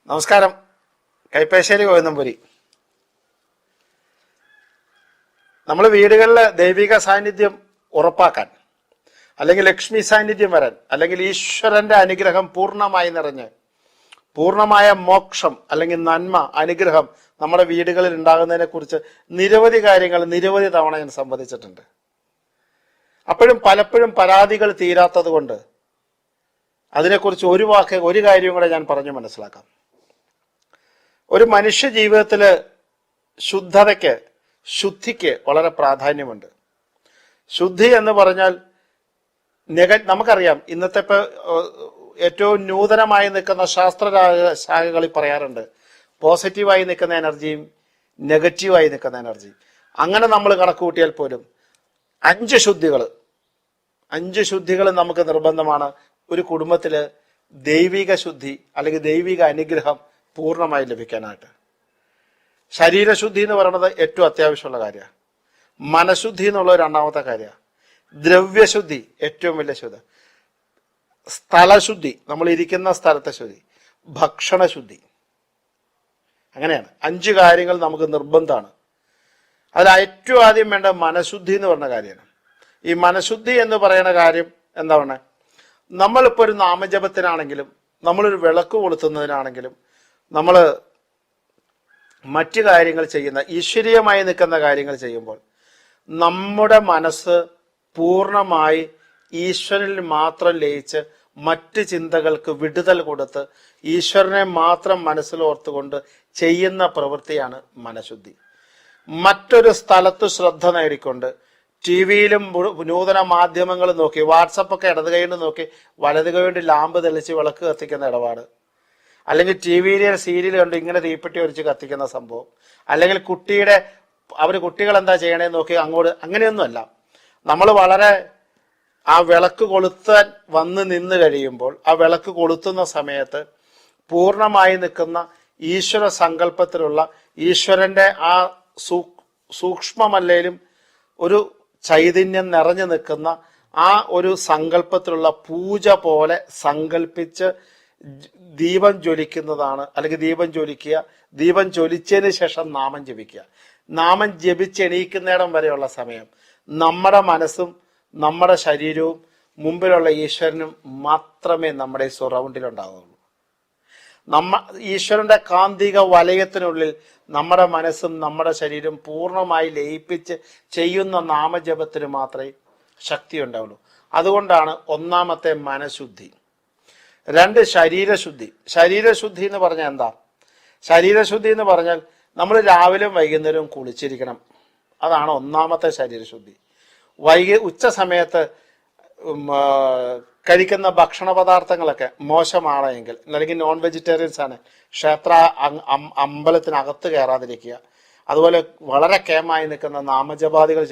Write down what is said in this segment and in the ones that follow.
നമസ്കാരം. കൈപ്പേശ്ശേരി ഗോവിന്ദംപുരി. നമ്മൾ വീടുകളിൽ ദൈവിക സാന്നിധ്യം ഉറപ്പാക്കാൻ, അല്ലെങ്കിൽ ലക്ഷ്മി സാന്നിധ്യം വരാൻ, അല്ലെങ്കിൽ ഈശ്വരന്റെ അനുഗ്രഹം പൂർണ്ണമായി നിറഞ്ഞ് പൂർണ്ണമായ മോക്ഷം അല്ലെങ്കിൽ നന്മ അനുഗ്രഹം നമ്മുടെ വീടുകളിൽ ഉണ്ടാകുന്നതിനെ കുറിച്ച് നിരവധി കാര്യങ്ങൾ നിരവധി തവണ ഞാൻ സംവദിച്ചിട്ടുണ്ട്. അപ്പോഴും പലപ്പോഴും പരാതികൾ തീരാത്തത് കൊണ്ട് അതിനെക്കുറിച്ച് ഒരു കാര്യം കൂടെ ഞാൻ പറഞ്ഞു മനസ്സിലാക്കാം. ഒരു മനുഷ്യ ജീവിതത്തില് ശുദ്ധിക്ക് വളരെ പ്രാധാന്യമുണ്ട്. ശുദ്ധി എന്ന് പറഞ്ഞാൽ നമുക്കറിയാം, ഇന്നത്തെ ഏറ്റവും നൂതനമായി നിൽക്കുന്ന ശാസ്ത്ര ശാഖകളിൽ പറയാറുണ്ട്, പോസിറ്റീവായി നിൽക്കുന്ന എനർജിയും നെഗറ്റീവായി നിൽക്കുന്ന എനർജിയും. അങ്ങനെ നമ്മൾ കണക്ക് കൂട്ടിയാൽ പോലും 5 ശുദ്ധികൾ നമുക്ക് നിർബന്ധമാണ് ഒരു കുടുംബത്തില് ദൈവിക ശുദ്ധി അല്ലെങ്കിൽ ദൈവിക അനുഗ്രഹം പൂർണ്ണമായി ലഭിക്കാനായിട്ട്. ശരീരശുദ്ധി എന്ന് പറയുന്നത് ഏറ്റവും അത്യാവശ്യമുള്ള കാര്യമാണ്. മനഃശുദ്ധി എന്നുള്ള രണ്ടാമത്തെ കാര്യമാണ്. ദ്രവ്യശുദ്ധി ഏറ്റവും വലിയ ശുദ്ധി. സ്ഥലശുദ്ധി, നമ്മൾ ഇരിക്കുന്ന സ്ഥലത്തെ ശുദ്ധി. ഭക്ഷണശുദ്ധി. അങ്ങനെയാണ് 5 കാര്യങ്ങൾ നമുക്ക് നിർബന്ധമാണ്. അതിൽ ഏറ്റവും ആദ്യം വേണ്ട മനഃശുദ്ധി എന്ന് പറഞ്ഞ കാര്യമാണ്. ഈ മനഃശുദ്ധി എന്ന് പറയുന്ന കാര്യം എന്താ പറയുക, നമ്മളിപ്പോൾ ഒരു നാമജപത്തിനാണെങ്കിലും നമ്മളൊരു വിളക്ക് കൊളുത്തുന്നതിനാണെങ്കിലും നമ്മൾ മറ്റു കാര്യങ്ങൾ ചെയ്യുന്ന ഈശ്വരീയമായി നിൽക്കുന്ന കാര്യങ്ങൾ ചെയ്യുമ്പോൾ നമ്മുടെ മനസ്സ് പൂർണ്ണമായി ഈശ്വരനിൽ മാത്രം ലയിച്ച് മറ്റ് ചിന്തകൾക്ക് വിടുതൽ കൊടുത്ത് ഈശ്വരനെ മാത്രം മനസ്സിലോർത്തുകൊണ്ട് ചെയ്യുന്ന പ്രവൃത്തിയാണ് മനഃശുദ്ധി. മറ്റൊരു സ്ഥലത്ത് ശ്രദ്ധ നേടിക്കൊണ്ട് ടി വിയിലും നൂതന മാധ്യമങ്ങൾ നോക്കി, വാട്സപ്പൊക്കെ ഇടത് കൈകൊണ്ട് നോക്കി വലത് കൈകൊണ്ട് ലാമ്പ് തെളിച്ച് വിളക്ക് കത്തിക്കുന്ന ഇടപാട്, അല്ലെങ്കിൽ ടി വിയിലെ സീരിയൽ കണ്ട് ഇങ്ങനെ തീപ്പെട്ടി ഒരിച്ച് കത്തിക്കുന്ന സംഭവം, അല്ലെങ്കിൽ കുട്ടികൾ എന്താ ചെയ്യണേന്ന് നോക്കി അങ്ങോട്ട്, അങ്ങനെയൊന്നുമല്ല. നമ്മൾ വളരെ ആ വിളക്ക് കൊളുത്താൻ നിന്ന് കഴിയുമ്പോൾ ആ വിളക്ക് കൊളുത്തുന്ന സമയത്ത് പൂർണ്ണമായി നിൽക്കുന്ന ഈശ്വര സങ്കല്പത്തിലുള്ള ഈശ്വരന്റെ ആ സൂക്ഷ്മമല്ലേലും ഒരു ചൈതന്യം നിറഞ്ഞു നിൽക്കുന്ന ആ ഒരു സങ്കല്പത്തിലുള്ള പൂജ പോലെ സങ്കല്പിച്ച് ദീപം ജ്വലിക്കുന്നതാണ്. അല്ലെങ്കിൽ ദീപം ജ്വലിച്ചതിന് ശേഷം നാമം ജപിക്കുക. നാമം ജപിച്ചെണീക്കുന്നിടം വരെയുള്ള സമയം നമ്മുടെ മനസ്സും നമ്മുടെ ശരീരവും മുമ്പിലുള്ള ഈശ്വരനും മാത്രമേ നമ്മുടെ സറൗണ്ടിൽ ഉണ്ടാകുള്ളൂ. ഈശ്വരന്റെ കാന്തിക വലയത്തിനുള്ളിൽ നമ്മുടെ മനസ്സും നമ്മുടെ ശരീരവും പൂർണ്ണമായി ലയിപ്പിച്ച് ചെയ്യുന്ന നാമജപത്തിന് മാത്രമേ ശക്തി ഉണ്ടാവുള്ളൂ. അതുകൊണ്ടാണ് ഒന്നാമത്തെ മനഃശുദ്ധി. 2 ശരീരശുദ്ധി എന്ന് പറഞ്ഞാൽ എന്താ? ശരീരശുദ്ധി എന്ന് പറഞ്ഞാൽ നമ്മൾ രാവിലെയും വൈകുന്നേരവും കുളിച്ചിരിക്കണം. അതാണ് ഒന്നാമത്തെ ശരീരശുദ്ധി. ഉച്ച സമയത്ത് കഴിക്കുന്ന ഭക്ഷണ പദാർത്ഥങ്ങളൊക്കെ മോശമാണ് എങ്കിൽ, അല്ലെങ്കിൽ നോൺ വെജിറ്റേറിയൻസ് ആണ്, അമ്പലത്തിനകത്ത് കയറാതിരിക്കുക. അതുപോലെ വളരെ കേമായി നിൽക്കുന്ന നാമജപാദികൾ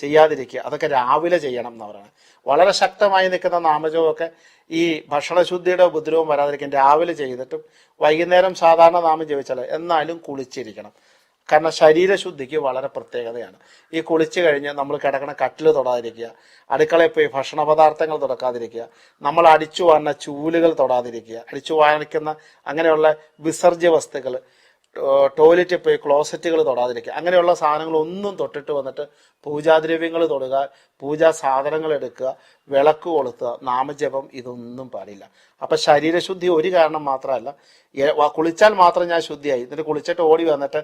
ചെയ്യാതിരിക്കുക. അതൊക്കെ രാവിലെ ചെയ്യണം എന്ന് പറയുന്നത്. വളരെ ശക്തമായി നിൽക്കുന്ന നാമജപമൊക്കെ ഈ ഭക്ഷണശുദ്ധിയുടെ ഉപദ്രവം വരാതിരിക്കാൻ രാവിലെ ചെയ്തിട്ടും വൈകുന്നേരം സാധാരണ നാമം ജപിച്ചാൽ എന്നാലും കുളിച്ചിരിക്കണം. കാരണം ശരീരശുദ്ധിക്ക് വളരെ പ്രത്യേകതയാണ്. ഈ കുളിച്ചു കഴിഞ്ഞ് നമ്മൾ കിടക്കണ കട്ടിൽ തൊടാതിരിക്കുക, അടുക്കളയിൽ പോയി ഭക്ഷണ പദാർത്ഥങ്ങൾ തുടക്കാതിരിക്കുക, നമ്മൾ അടിച്ചു വാരുന്ന ചൂലുകൾ തൊടാതിരിക്കുക, അടിച്ചു വാരിക്കുന്ന അങ്ങനെയുള്ള വിസർജ്യ വസ്തുക്കൾ, ടോയ്ലറ്റിൽ പോയി ക്ലോസറ്റുകൾ തൊടാതിരിക്കുക. അങ്ങനെയുള്ള സാധനങ്ങളൊന്നും തൊട്ടിട്ട് വന്നിട്ട് പൂജാദ്രവ്യങ്ങൾ തൊടുക, പൂജാ സാധനങ്ങൾ എടുക്കുക, വിളക്ക് കൊളുത്തുക, നാമജപം ഇതൊന്നും പാടില്ല. അപ്പം ശരീരശുദ്ധി ഒരു കാരണം മാത്രമല്ല, കുളിച്ചാൽ മാത്രം ഞാൻ ശുദ്ധിയായി, എന്നിട്ട് കുളിച്ചിട്ട് ഓടി വന്നിട്ട്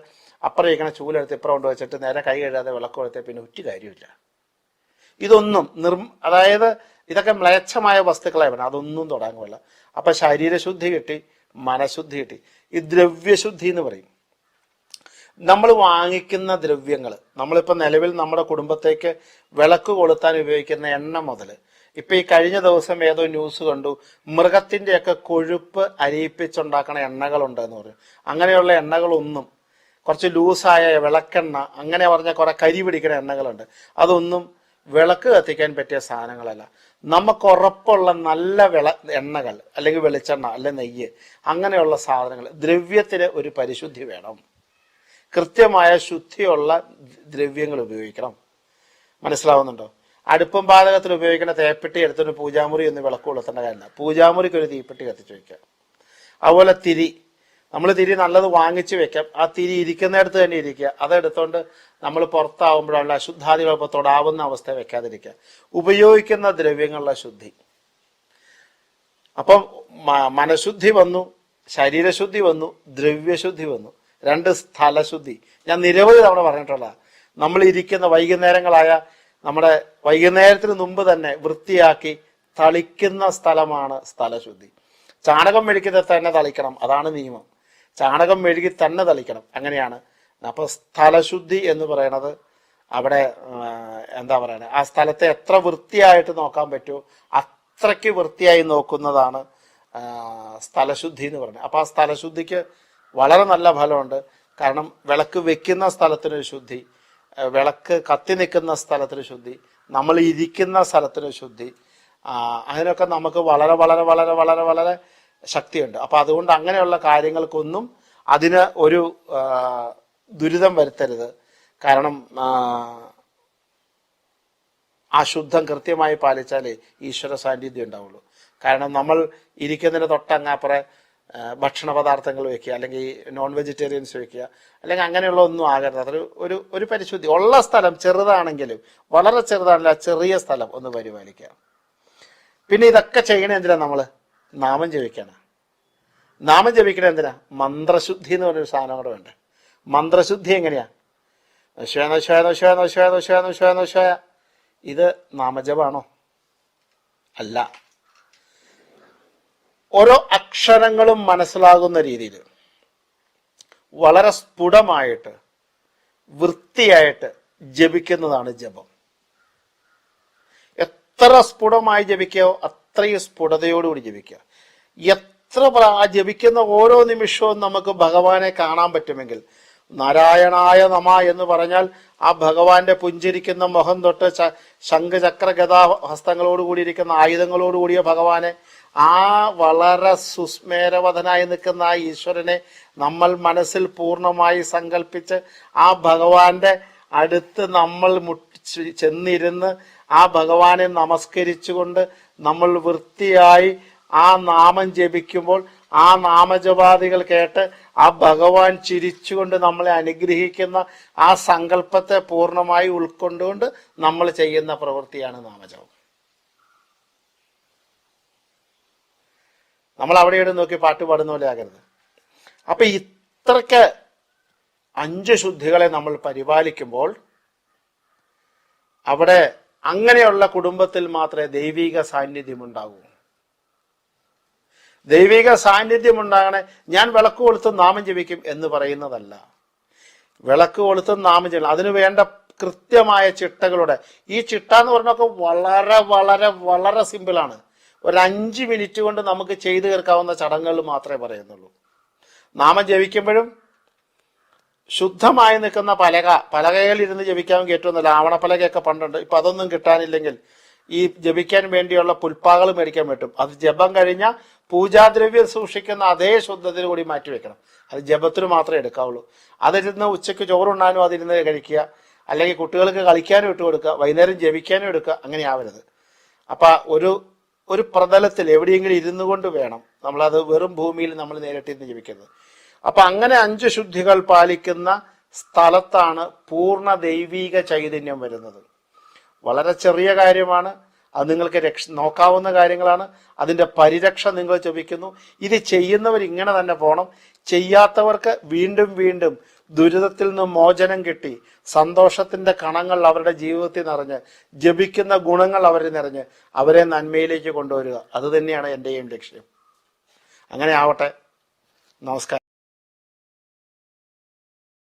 അപ്പുറം ഇരിക്കണ ചൂലെടുത്ത് ഇപ്പുറം കൊണ്ട് വെച്ചിട്ട് നേരെ കൈ കഴുകാതെ വിളക്ക് കൊളുത്തിയ പിന്നെ ഒരു കാര്യമില്ല. ഇതൊന്നും അതായത് ഇതൊക്കെ മ്ലേച്ഛമായ വസ്തുക്കളായി വേണം, അതൊന്നും തുടങ്ങുമല്ല. അപ്പം ശരീരശുദ്ധി കിട്ടി, മനഃശുദ്ധി കിട്ടി. ഈ ദ്രവ്യശുദ്ധി എന്ന് പറയും. നമ്മൾ വാങ്ങിക്കുന്ന ദ്രവ്യങ്ങൾ, നമ്മളിപ്പോൾ നിലവിൽ നമ്മുടെ കുടുംബത്തേക്ക് വിളക്ക് കൊളുത്താൻ ഉപയോഗിക്കുന്ന എണ്ണ മുതൽ, ഇപ്പൊ ഈ കഴിഞ്ഞ ദിവസം ഏതോ ന്യൂസ് കണ്ടു, മൃഗത്തിൻ്റെയൊക്കെ കൊഴുപ്പ് അരിയിപ്പിച്ചുണ്ടാക്കണ എണ്ണകളുണ്ട് എന്ന് പറയും. അങ്ങനെയുള്ള എണ്ണകളൊന്നും, കുറച്ച് ലൂസായ വിളക്കെണ്ണ, അങ്ങനെ പറഞ്ഞ കുറെ കരി പിടിക്കുന്ന എണ്ണകളുണ്ട്, അതൊന്നും വിളക്ക് കത്തിക്കാൻ പറ്റിയ സാധനങ്ങളല്ല. നമുക്ക് ഉറപ്പുള്ള നല്ല എണ്ണകൾ, അല്ലെങ്കിൽ വെളിച്ചെണ്ണ, അല്ലെങ്കിൽ നെയ്യ്, അങ്ങനെയുള്ള സാധനങ്ങൾ. ദ്രവ്യത്തിന് ഒരു പരിശുദ്ധി വേണം. കൃത്യമായ ശുദ്ധിയുള്ള ദ്രവ്യങ്ങൾ ഉപയോഗിക്കണം. മനസ്സിലാവുന്നുണ്ടോ? അടുപ്പം പാചകത്തിൽ ഉപയോഗിക്കുന്ന തേപ്പെട്ടി എടുത്തൊരു പൂജാമുറി ഒന്ന് വിളക്ക് കൊളുത്തേണ്ട കാര്യമില്ല. പൂജാമുറിക്ക് ഒരു തീപ്പെട്ടി കത്തിച്ചു വയ്ക്കുക. അതുപോലെ തിരി നമ്മൾ തിരി നല്ലത് വാങ്ങിച്ചു വെക്കാം. ആ തിരി ഇരിക്കുന്നിടത്ത് തന്നെ ഇരിക്കുക. അതെടുത്തോണ്ട് നമ്മൾ പുറത്താവുമ്പോഴുള്ള അശുദ്ധാദികളൊപ്പം തൊടാവുന്ന അവസ്ഥ വെക്കാതിരിക്കുക. ഉപയോഗിക്കുന്ന ദ്രവ്യങ്ങളുടെ ശുദ്ധി. അപ്പം മനഃശുദ്ധി വന്നു, ശരീരശുദ്ധി വന്നു, ദ്രവ്യശുദ്ധി വന്നു, 2 സ്ഥലശുദ്ധി. ഞാൻ നിരവധി തവണ പറഞ്ഞിട്ടുള്ള, നമ്മൾ ഇരിക്കുന്ന വൈകുന്നേരങ്ങളായ നമ്മുടെ വൈകുന്നേരത്തിന് മുമ്പ് തന്നെ വൃത്തിയാക്കി തളിക്കുന്ന സ്ഥലമാണ് സ്ഥലശുദ്ധി. ചാണകം മെഴുകിയത് തന്നെ തളിക്കണം, അതാണ് നിയമം. ചാണകം മെഴുകി തന്നെ തളിക്കണം, അങ്ങനെയാണ്. അപ്പൊ സ്ഥലശുദ്ധി എന്ന് പറയണത് അവിടെ എന്താ പറയുന്നത്, ആ സ്ഥലത്തെ എത്ര വൃത്തിയായിട്ട് നോക്കാൻ പറ്റുമോ അത്രയ്ക്ക് വൃത്തിയായി നോക്കുന്നതാണ് സ്ഥലശുദ്ധി എന്ന് പറയുന്നത്. അപ്പൊ ആ സ്ഥലശുദ്ധിക്ക് വളരെ നല്ല ഫലമുണ്ട്. കാരണം വിളക്ക് വെക്കുന്ന സ്ഥലത്തിനൊരു ശുദ്ധി, വിളക്ക് കത്തി നിൽക്കുന്ന സ്ഥലത്തിന് ശുദ്ധി, നമ്മൾ ഇരിക്കുന്ന സ്ഥലത്തിന് ശുദ്ധി, അതിനൊക്കെ നമുക്ക് വളരെ വളരെ വളരെ വളരെ വളരെ ശക്തിയുണ്ട്. അപ്പൊ അതുകൊണ്ട് അങ്ങനെയുള്ള കാര്യങ്ങൾക്കൊന്നും അതിന് ഒരു ദുരിതം വരുത്തരുത്. കാരണം ആ ശുദ്ധം കൃത്യമായി പാലിച്ചാലേ ഈശ്വര സാന്നിധ്യം ഉണ്ടാവുള്ളൂ. കാരണം നമ്മൾ ഇരിക്കുന്നതിന് തൊട്ടങ്ങാപ്പുറം ഭക്ഷണ പദാർത്ഥങ്ങൾ വെക്കുക, അല്ലെങ്കിൽ നോൺ വെജിറ്റേറിയൻസ് വെക്കുക, അല്ലെങ്കിൽ അങ്ങനെയുള്ള ഒന്നും ആകരുത്. അതൊരു ഒരു ഒരു പരിശുദ്ധി ഉള്ള സ്ഥലം ചെറുതാണെങ്കിലും, വളരെ ചെറുതാണല്ല, ചെറിയ സ്ഥലം ഒന്ന് പരിപാലിക്കുക. പിന്നെ ഇതൊക്കെ ചെയ്യണേ എന്തിനാ? നമ്മൾ നാമം ജപിക്കണം. നാമം ജപിക്കണ എന്തിനാ? മന്ത്രശുദ്ധി എന്ന് പറഞ്ഞൊരു സാധനം കൂടെ ഉണ്ട്. മന്ത്രശുദ്ധി എങ്ങനെയാ? ഇത് നാമജപാണോ? അല്ല. ഓരോ അക്ഷരങ്ങളും മനസ്സിലാകുന്ന രീതിയിൽ വളരെ സ്ഫുടമായിട്ട് വൃത്തിയായിട്ട് ജപിക്കുന്നതാണ് ജപം. എത്ര സ്ഫുടമായി ജപിക്കുകയോ അത്രയും സ്ഫുടതയോടുകൂടി ജപിക്കുക. എത്ര ജപിക്കുന്ന ഓരോ നിമിഷവും നമുക്ക് ഭഗവാനെ കാണാൻ പറ്റുമെങ്കിൽ, നാരായണായ നമ എന്ന് പറഞ്ഞാൽ ആ ഭഗവാന്റെ പുഞ്ചിരിക്കുന്ന മുഖം തൊട്ട് ശംഖ് ചക്ര ഗദാ ഹസ്തങ്ങളോട് കൂടിയിരിക്കുന്ന ആയുധങ്ങളോടുകൂടിയ ഭഗവാനെ, ആ വളരെ സുസ്മേരവധനായി നിൽക്കുന്ന ആ ഈശ്വരനെ നമ്മൾ മനസ്സിൽ പൂർണ്ണമായി സങ്കല്പിച്ച് ആ ഭഗവാന്റെ അടുത്ത് നമ്മൾ ചെന്നിരുന്ന് ആ ഭഗവാനെ നമസ്കരിച്ചുകൊണ്ട് നമ്മൾ വൃത്തിയായി ആ നാമം ജപിക്കുമ്പോൾ ആ നാമജപാദികൾ കേട്ട് ആ ഭഗവാൻ ചിരിച്ചുകൊണ്ട് നമ്മളെ അനുഗ്രഹിക്കുന്ന ആ സങ്കല്പത്തെ പൂർണ്ണമായി ഉൾക്കൊണ്ടുകൊണ്ട് നമ്മൾ ചെയ്യുന്ന പ്രവൃത്തിയാണ് നാമജപം. നമ്മൾ അവിടെ ഇവിടെ നോക്കി പാട്ട് പാടുന്ന പോലെ ആകരുത്. അപ്പൊ ഇത്രയ്ക്ക് 5 ശുദ്ധികളെ നമ്മൾ പരിപാലിക്കുമ്പോൾ അവിടെ അങ്ങനെയുള്ള കുടുംബത്തിൽ മാത്രമേ ദൈവിക സാന്നിധ്യം ഉണ്ടാകൂ. ദൈവിക സാന്നിധ്യം ഉണ്ടാകണേ ഞാൻ വിളക്ക് കൊളുത്തും നാമം ജപിക്കും എന്ന് പറയുന്നതല്ല. വിളക്ക് കൊളുത്തും നാമം ജപിക്കും, അതിനു വേണ്ട കൃത്യമായ ചിട്ടകളുടെ, ഈ ചിട്ട എന്ന് പറഞ്ഞൊക്കെ വളരെ വളരെ വളരെ സിമ്പിളാണ്. ഒരു 5 മിനിറ്റ് കൊണ്ട് നമുക്ക് ചെയ്തു തീർക്കാവുന്ന ചടങ്ങുകൾ മാത്രമേ പറയുന്നുള്ളൂ. നാമം ജപിക്കുമ്പോഴും ശുദ്ധമായി നിൽക്കുന്ന പലകയിൽ ഇരുന്ന് ജപിക്കാമെങ്കിൽ ഏറ്റവും നല്ല. ആവണപ്പലകയൊക്കെ പണ്ടുണ്ട്, ഇപ്പൊ അതൊന്നും കിട്ടാനില്ലെങ്കിൽ ഈ ജപിക്കാൻ വേണ്ടിയുള്ള പുൽപ്പാകൾ മേടിക്കാൻ പറ്റും. അത് ജപം കഴിഞ്ഞ പൂജാദ്രവ്യം സൂക്ഷിക്കുന്ന അതേ ശുദ്ധത്തിന് കൂടി മാറ്റി വെക്കണം. അത് ജപത്തിന് മാത്രമേ എടുക്കാവുള്ളൂ. അതിരുന്ന് ഉച്ചയ്ക്ക് ചോറുണ്ണാനും അതിരുന്ന് കഴിക്കുക, അല്ലെങ്കിൽ കുട്ടികൾക്ക് കളിക്കാനും ഇട്ട് കൊടുക്കുക, വൈകുന്നേരം ജപിക്കാനും എടുക്കുക, അങ്ങനെ ആവരുത്. അപ്പൊ ഒരു പ്രതലത്തിൽ എവിടെയെങ്കിലും ഇരുന്നു കൊണ്ട് വേണം നമ്മളത്, വെറും ഭൂമിയിൽ നമ്മൾ നേരിട്ടിരുന്ന് ജപിക്കുന്നത്. അപ്പൊ അങ്ങനെ 5 ശുദ്ധികൾ പാലിക്കുന്ന സ്ഥലത്താണ് പൂർണ്ണ ദൈവീക ചൈതന്യം വരുന്നത്. വളരെ ചെറിയ കാര്യമാണ്, അത് നിങ്ങൾക്ക് നോക്കാവുന്ന കാര്യങ്ങളാണ്. അതിൻ്റെ പരിരക്ഷ നിങ്ങൾ ജപിക്കുന്നു. ഇത് ചെയ്യുന്നവർ ഇങ്ങനെ തന്നെ പോകണം. ചെയ്യാത്തവർക്ക് വീണ്ടും വീണ്ടും ദുരിതത്തിൽ നിന്ന് മോചനം കിട്ടി സന്തോഷത്തിന്റെ കണങ്ങൾ അവരുടെ ജീവിതത്തിൽ നിറഞ്ഞ് ജപിക്കുന്ന ഗുണങ്ങൾ അവരിൽ നിറഞ്ഞ് അവരെ നന്മയിലേക്ക് കൊണ്ടുവരിക. അത് തന്നെയാണ് എൻ്റെയും ലക്ഷ്യം. അങ്ങനെ ആവട്ടെ. നമസ്കാരം.